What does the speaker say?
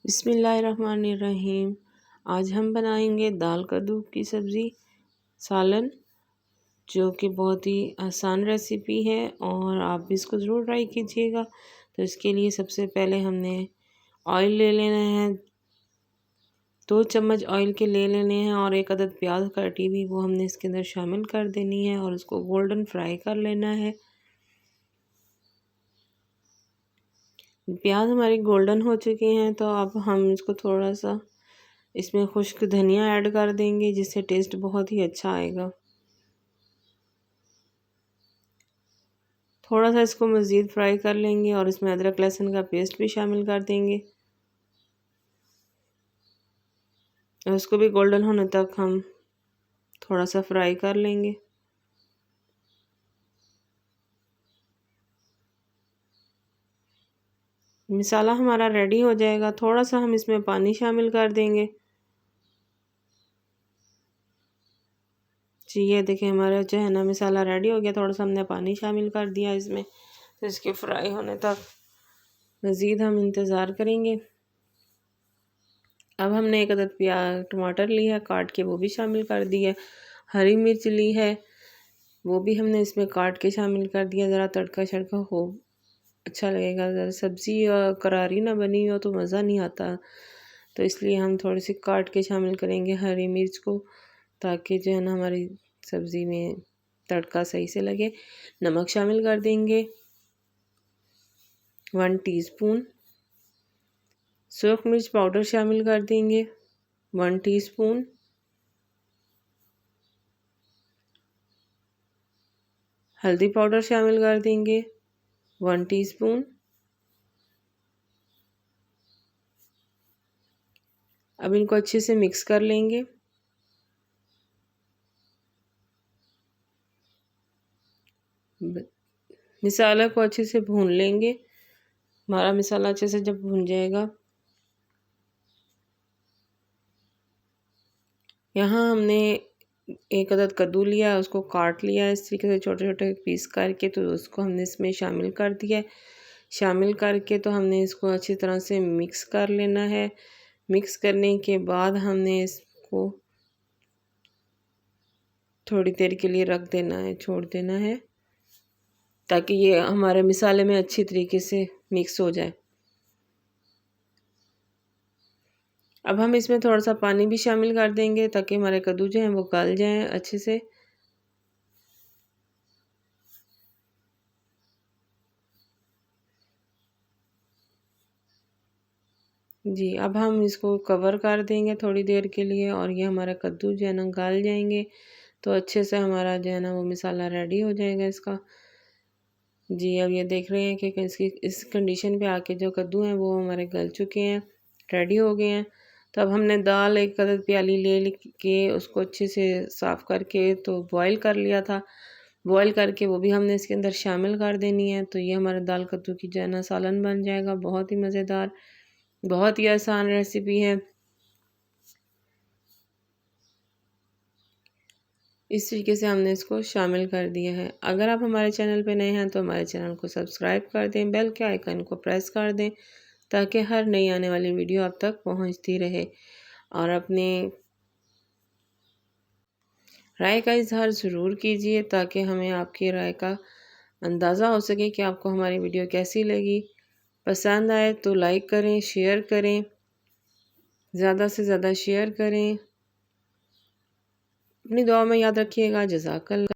बिस्मिल्लाहिर्रहमानिर्रहीम। आज हम बनाएंगे दाल कद्दू की सब्ज़ी सालन, जो कि बहुत ही आसान रेसिपी है और आप भी इसको ज़रूर ट्राई कीजिएगा। तो इसके लिए सबसे पहले हमने ऑयल ले लेना है, 2 चम्मच ऑयल के ले लेने हैं और 1 अदद प्याज काटी हुई वो हमने इसके अंदर शामिल कर देनी है और उसको गोल्डन फ्राई कर लेना है। प्याज हमारी गोल्डन हो चुके हैं तो अब हम इसको थोड़ा सा इसमें खुश्क धनिया ऐड कर देंगे, जिससे टेस्ट बहुत ही अच्छा आएगा। थोड़ा सा इसको मज़ीद फ्राई कर लेंगे और इसमें अदरक लहसुन का पेस्ट भी शामिल कर देंगे और उसको भी गोल्डन होने तक हम थोड़ा सा फ्राई कर लेंगे। मसाला हमारा रेडी हो जाएगा, थोड़ा सा हम इसमें पानी शामिल कर देंगे। जी ये देखिए हमारा जो है ना मसाला रेडी हो गया, थोड़ा सा हमने पानी शामिल कर दिया इसमें। तो इसके फ्राई होने तक मज़ीद हम इंतज़ार करेंगे। अब हमने 1 अदद टमाटर लिया काट के, वो भी शामिल कर दिया। हरी मिर्च ली है, वो भी हमने इसमें काट के शामिल कर दिया। ज़रा तड़का शड़का हो अच्छा लगेगा। ज़रा सब्ज़ी करारी ना बनी हो तो मज़ा नहीं आता, तो इसलिए हम थोड़ी सी काट के शामिल करेंगे हरी मिर्च को, ताकि जो है ना हमारी सब्ज़ी में तड़का सही से लगे। नमक शामिल कर देंगे 1 टीस्पून। सूरख मिर्च पाउडर शामिल कर देंगे 1 टीस्पून। हल्दी पाउडर शामिल कर देंगे 1 टीस्पून। अब इनको अच्छे से मिक्स कर लेंगे। मसाला को अच्छे से भून लेंगे। हमारा मसाला अच्छे से जब भून जाएगा, यहाँ हमने 1 अदद कद्दू लिया, उसको काट लिया इस तरीके से छोटे छोटे पीस करके, तो उसको हमने इसमें शामिल कर दिया। शामिल करके तो हमने इसको अच्छी तरह से मिक्स कर लेना है। मिक्स करने के बाद हमने इसको थोड़ी देर के लिए रख देना है, छोड़ देना है, ताकि ये हमारे मसाले में अच्छी तरीके से मिक्स हो जाए। अब हम इसमें थोड़ा सा पानी भी शामिल कर देंगे ताकि हमारे कद्दू जो हैं वो गल जाएं अच्छे से। जी अब हम इसको कवर कर देंगे थोड़ी देर के लिए और ये हमारा कद्दू जो है ना गल जाएंगे, तो अच्छे से हमारा जो है ना वो मसाला रेडी हो जाएगा इसका। जी अब ये देख रहे हैं कि इसकी इस कंडीशन पे आके जो कद्दू हैं वो हमारे गल चुके हैं, रेडी हो गए हैं। तो अब हमने दाल 1 अदद प्याली ले के उसको अच्छे से साफ़ करके तो बॉईल कर लिया था। बॉईल करके वो भी हमने इसके अंदर शामिल कर देनी है। तो ये हमारा दाल कद्दू की जो है ना सालन बन जाएगा। बहुत ही मज़ेदार, बहुत ही आसान रेसिपी है। इस तरीके से हमने इसको शामिल कर दिया है। अगर आप हमारे चैनल पे नए हैं तो हमारे चैनल को सब्सक्राइब कर दें, बेल के आइकन को प्रेस कर दें, ताकि हर नई आने वाली वीडियो आप तक पहुंचती रहे। और अपने राय का इजहार ज़रूर कीजिए, ताकि हमें आपकी राय का अंदाज़ा हो सके कि आपको हमारी वीडियो कैसी लगी। पसंद आए तो लाइक करें, शेयर करें, ज़्यादा से ज़्यादा शेयर करें। अपनी दुआ में याद रखिएगा। जज़ाकल्लाह।